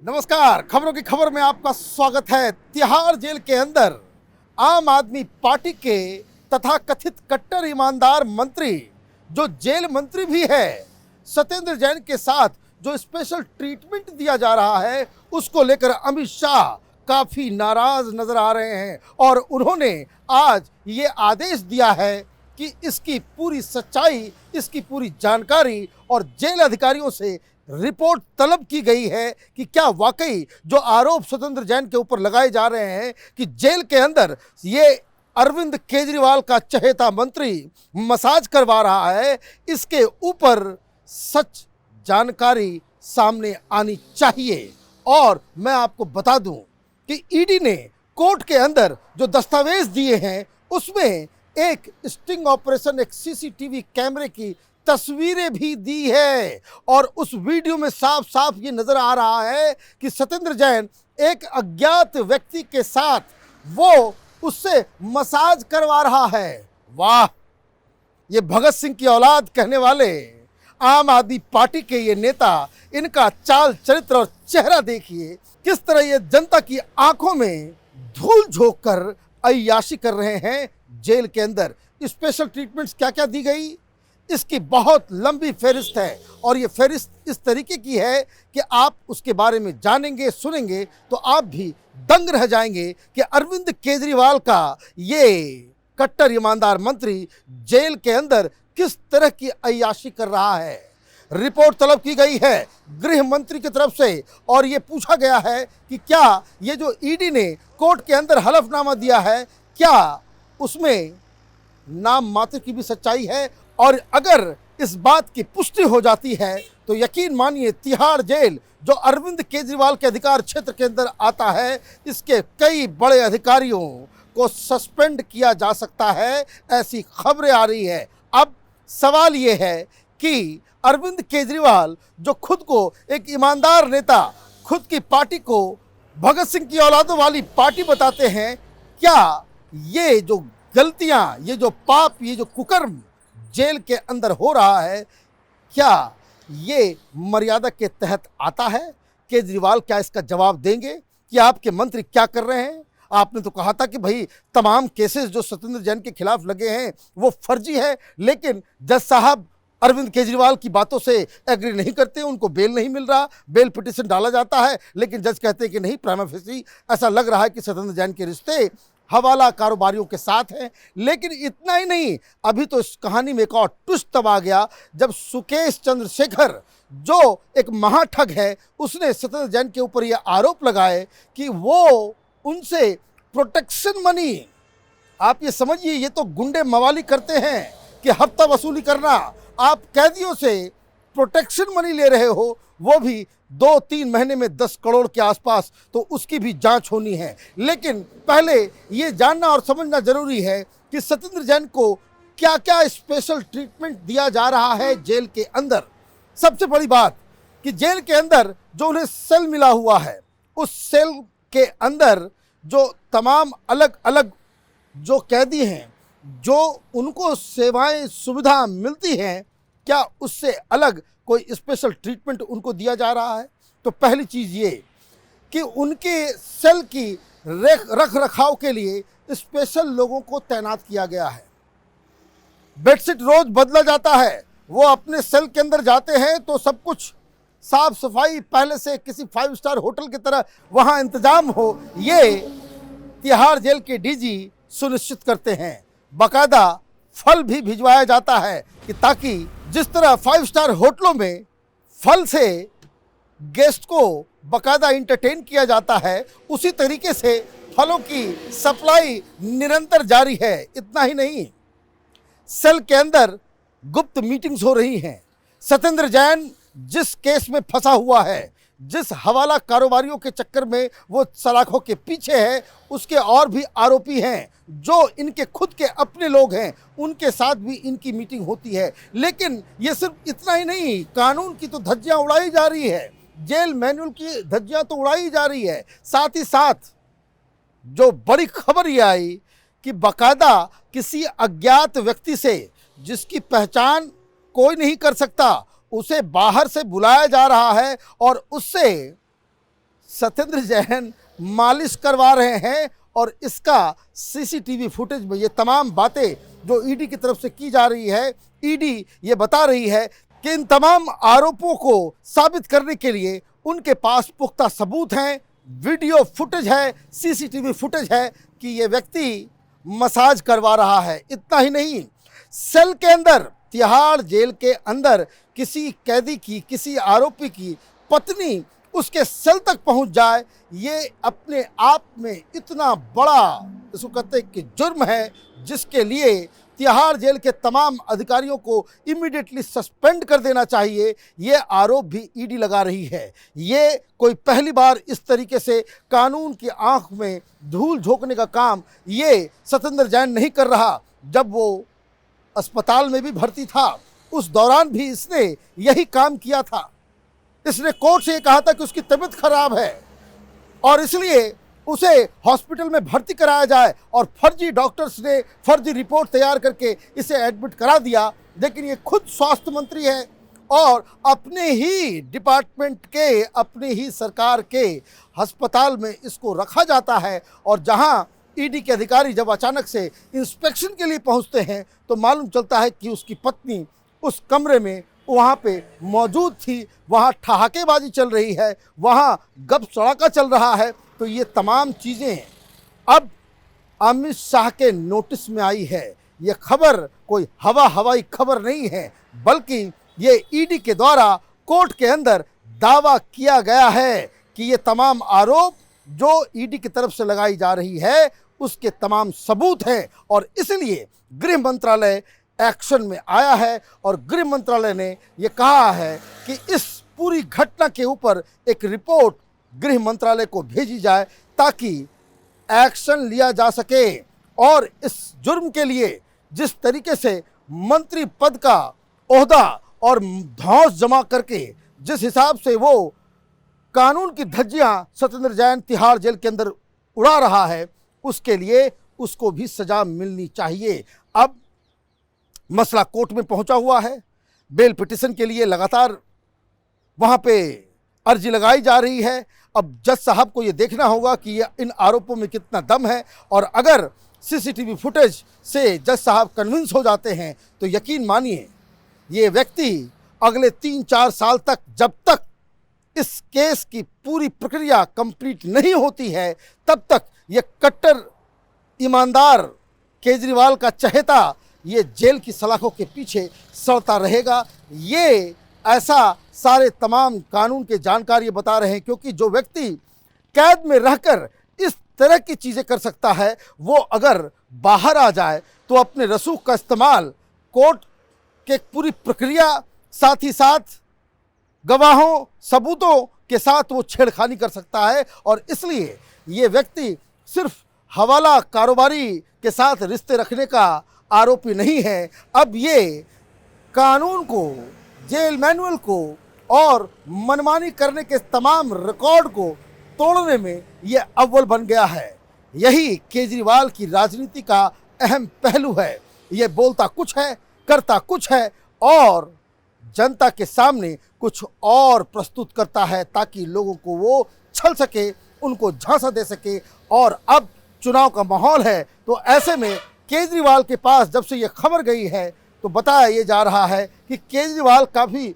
नमस्कार, खबरों की खबर में आपका स्वागत है। तिहाड़ जेल के अंदर आम आदमी पार्टी के तथाकथित कट्टर ईमानदार मंत्री, जो जेल मंत्री भी है, सत्येंद्र जैन के साथ जो स्पेशल ट्रीटमेंट दिया जा रहा है, उसको लेकर अमित शाह काफी नाराज नजर आ रहे हैं और उन्होंने आज ये आदेश दिया है कि इसकी पूरी सच्चाई, इसकी पूरी जानकारी और जेल अधिकारियों से रिपोर्ट तलब की गई है कि क्या वाकई जो आरोप सत्येंद्र जैन के ऊपर लगाए जा रहे हैं कि जेल के अंदर ये अरविंद केजरीवाल का चहेता मंत्री मसाज करवा रहा है, इसके ऊपर सच जानकारी सामने आनी चाहिए। और मैं आपको बता दूं कि ईडी ने कोर्ट के अंदर जो दस्तावेज दिए हैं उसमें एक स्टिंग ऑपरेशन, एक सीसीटीवी कैमरे की तस्वीरें भी दी है और उस वीडियो में साफ साफ ये नजर आ रहा है कि सत्येंद्र जैन एक अज्ञात व्यक्ति के साथ वो उससे मसाज करवा रहा है। वाह, ये भगत सिंह की औलाद कहने वाले आम आदमी पार्टी के ये नेता, इनका चाल चरित्र और चेहरा देखिए, किस तरह ये जनता की आंखों में धूल झोंक कर अय्याशी कर रहे हैं जेल के अंदर। स्पेशल ट्रीटमेंट्स क्या क्या दी गई, इसकी बहुत लंबी फहरिस्त है और ये फहरिस्त इस तरीके की है कि आप उसके बारे में जानेंगे, सुनेंगे तो आप भी दंग रह जाएंगे कि अरविंद केजरीवाल का ये कट्टर ईमानदार मंत्री जेल के अंदर किस तरह की अय्याशी कर रहा है। रिपोर्ट तलब की गई है गृह मंत्री की तरफ से और ये पूछा गया है कि क्या ये जो ईडी ने कोर्ट के अंदर हलफनामा दिया है, क्या उसमें नाम मात्र की भी सच्चाई है। और अगर इस बात की पुष्टि हो जाती है तो यकीन मानिए तिहाड़ जेल जो अरविंद केजरीवाल के अधिकार क्षेत्र के अंदर आता है, इसके कई बड़े अधिकारियों को सस्पेंड किया जा सकता है, ऐसी खबरें आ रही है। अब सवाल ये है कि अरविंद केजरीवाल जो खुद को एक ईमानदार नेता, खुद की पार्टी को भगत सिंह की औलादों वाली पार्टी बताते हैं, क्या ये जो गलतियां, ये जो पाप, ये जो कुकर्म जेल के अंदर हो रहा है, क्या ये मर्यादा के तहत आता है? केजरीवाल क्या इसका जवाब देंगे कि आपके मंत्री क्या कर रहे हैं? आपने तो कहा था कि भाई तमाम केसेस जो सत्येंद्र जैन के खिलाफ लगे हैं वो फर्जी है, लेकिन जज साहब अरविंद केजरीवाल की बातों से एग्री नहीं करते, उनको बेल नहीं मिल रहा, बेल पिटीशन डाला जाता है लेकिन जज कहते हैं कि नहीं, प्राइमा फेसी ऐसा लग रहा है कि सत्येंद्र जैन के रिश्ते हवाला कारोबारियों के साथ हैं। लेकिन इतना ही नहीं, अभी तो इस कहानी में एक और ट्विस्ट तब आ गया जब सुकेश चंद्रशेखर जो एक महाठग है, उसने सत्येंद्र जैन के ऊपर यह आरोप लगाए कि वो उनसे प्रोटेक्शन मनी, आप ये समझिए ये तो गुंडे मवाली करते हैं कि हफ्ता वसूली करना, आप कैदियों से प्रोटेक्शन मनी ले रहे हो, वो भी 2-3 महीने में 10 करोड़ के आसपास, तो उसकी भी जांच होनी है। लेकिन पहले ये जानना और समझना जरूरी है कि सत्येंद्र जैन को क्या क्या स्पेशल ट्रीटमेंट दिया जा रहा है जेल के अंदर। सबसे बड़ी बात कि जेल के अंदर जो उन्हें सेल मिला हुआ है, उस सेल के अंदर जो तमाम अलग अलग जो कैदी हैं, जो उनको सेवाएं सुविधा मिलती हैं, क्या उससे अलग कोई स्पेशल ट्रीटमेंट उनको दिया जा रहा है? तो पहली चीज़ ये कि उनके सेल की रख रखाव के लिए स्पेशल लोगों को तैनात किया गया है। बेडशीट रोज बदला जाता है, वो अपने सेल के अंदर जाते हैं तो सब कुछ साफ सफाई पहले से किसी 5 स्टार होटल की तरह वहाँ इंतजाम हो, ये तिहाड़ जेल के डीजी सुनिश्चित करते हैं। बाकायदा फल भी भिजवाया जाता है कि ताकि जिस तरह 5 स्टार होटलों में फल से गेस्ट को बाकायदा इंटरटेन किया जाता है, उसी तरीके से फलों की सप्लाई निरंतर जारी है। इतना ही नहीं, सेल के अंदर गुप्त मीटिंग्स हो रही हैं। सत्येंद्र जैन जिस केस में फंसा हुआ है, जिस हवाला कारोबारियों के चक्कर में वो सलाखों के पीछे है, उसके और भी आरोपी हैं जो इनके खुद के अपने लोग हैं, उनके साथ भी इनकी मीटिंग होती है। लेकिन ये सिर्फ इतना ही नहीं, कानून की तो धज्जियां उड़ाई जा रही है, जेल मैनुअल की धज्जियां तो उड़ाई जा रही है। साथ ही साथ जो बड़ी खबर ये आई कि बाकायदा किसी अज्ञात व्यक्ति से, जिसकी पहचान कोई नहीं कर सकता, उसे बाहर से बुलाया जा रहा है और उससे सत्येंद्र जैन मालिश करवा रहे हैं और इसका सीसीटीवी फुटेज में ये तमाम बातें जो ईडी की तरफ से की जा रही है, ईडी ये बता रही है कि इन तमाम आरोपों को साबित करने के लिए उनके पास पुख्ता सबूत हैं, वीडियो फुटेज है, सीसीटीवी फुटेज है कि ये व्यक्ति मसाज करवा रहा है। इतना ही नहीं, सेल के अंदर, तिहाड़ जेल के अंदर किसी कैदी की, किसी आरोपी की पत्नी उसके सेल तक पहुंच जाए, ये अपने आप में इतना बड़ा, इसको कहते हैं कि जुर्म है, जिसके लिए तिहाड़ जेल के तमाम अधिकारियों को इमीडिएटली सस्पेंड कर देना चाहिए। ये आरोप भी ईडी लगा रही है। ये कोई पहली बार इस तरीके से कानून की आंख में धूल झोंकने का काम ये सत्येंद्र जैन नहीं कर रहा। जब वो अस्पताल में भी भर्ती था, उस दौरान भी इसने यही काम किया था। इसने कोर्ट से कहा था कि उसकी तबीयत खराब है और इसलिए उसे हॉस्पिटल में भर्ती कराया जाए, और फर्जी डॉक्टर्स ने फर्जी रिपोर्ट तैयार करके इसे एडमिट करा दिया। लेकिन ये खुद स्वास्थ्य मंत्री है और अपने ही डिपार्टमेंट के, अपनी ही सरकार के अस्पताल में इसको रखा जाता है। और जहां ईडी के अधिकारी जब अचानक से इंस्पेक्शन के लिए पहुंचते हैं तो मालूम चलता है कि उसकी पत्नी उस कमरे में वहाँ पे मौजूद थी, वहाँ ठहाकेबाजी चल रही है, वहाँ गप सड़ाका चल रहा है। तो ये तमाम चीज़ें अब अमित शाह के नोटिस में आई है। ये खबर कोई हवाई खबर नहीं है, बल्कि ये ईडी के द्वारा कोर्ट के अंदर दावा किया गया है कि ये तमाम आरोप जो ईडी की तरफ से लगाई जा रही है उसके तमाम सबूत हैं। और इसलिए गृह मंत्रालय एक्शन में आया है और गृह मंत्रालय ने ये कहा है कि इस पूरी घटना के ऊपर एक रिपोर्ट गृह मंत्रालय को भेजी जाए ताकि एक्शन लिया जा सके। और इस जुर्म के लिए जिस तरीके से मंत्री पद का ओहदा और धौंस जमा करके जिस हिसाब से वो कानून की धज्जियां सत्येंद्र जैन तिहाड़ जेल के अंदर उड़ा रहा है, उसके लिए उसको भी सजा मिलनी चाहिए। अब मसला कोर्ट में पहुंचा हुआ है। बेल पिटीशन के लिए लगातार वहां पे अर्जी लगाई जा रही है। अब जज साहब को ये देखना होगा कि ये इन आरोपों में कितना दम है, और अगर सीसीटीवी फुटेज से जज साहब कन्विंस हो जाते हैं तो यकीन मानिए ये व्यक्ति अगले 3-4 साल तक, जब तक इस केस की पूरी प्रक्रिया कंप्लीट नहीं होती है, तब तक ये कट्टर ईमानदार केजरीवाल का चहेता ये जेल की सलाखों के पीछे सड़ता रहेगा। ये ऐसा सारे तमाम कानून के जानकार ये बता रहे हैं, क्योंकि जो व्यक्ति कैद में रहकर इस तरह की चीज़ें कर सकता है, वो अगर बाहर आ जाए तो अपने रसूख का इस्तेमाल कोर्ट के पूरी प्रक्रिया, साथ ही साथ गवाहों, सबूतों के साथ वो छेड़खानी कर सकता है। और इसलिए ये व्यक्ति सिर्फ हवाला कारोबारी के साथ रिश्ते रखने का आरोपी नहीं है, अब ये कानून को, जेल मैनुअल को और मनमानी करने के तमाम रिकॉर्ड को तोड़ने में ये अव्वल बन गया है। यही केजरीवाल की राजनीति का अहम पहलू है। ये बोलता कुछ है, करता कुछ है और जनता के सामने कुछ और प्रस्तुत करता है ताकि लोगों को वो छल सके, उनको झांसा दे सके। और अब चुनाव का माहौल है, तो ऐसे में केजरीवाल के पास जब से ये खबर गई है तो बताया ये जा रहा है कि केजरीवाल काफ़ी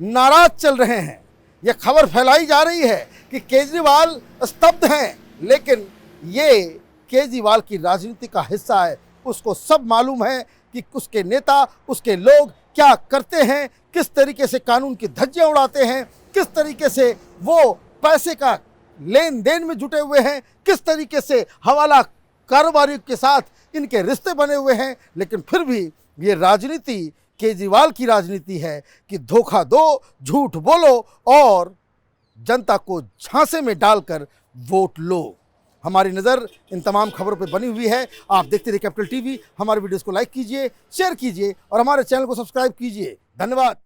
नाराज चल रहे हैं। ये खबर फैलाई जा रही है कि केजरीवाल स्तब्ध हैं, लेकिन ये केजरीवाल की राजनीति का हिस्सा है। उसको सब मालूम है कि उसके नेता, उसके लोग क्या करते हैं, किस तरीके से कानून की धज्जियां उड़ाते हैं, किस तरीके से वो पैसे का लेन देन में जुटे हुए हैं, किस तरीके से हवाला कारोबारियों के साथ इनके रिश्ते बने हुए हैं। लेकिन फिर भी ये राजनीति केजरीवाल की राजनीति है कि धोखा दो, झूठ बोलो और जनता को झांसे में डालकर वोट लो। हमारी नज़र इन तमाम खबरों पर बनी हुई है। आप देखते रहिए कैपिटल टीवी। हमारे वीडियोस को लाइक कीजिए, शेयर कीजिए और हमारे चैनल को सब्सक्राइब कीजिए। धन्यवाद।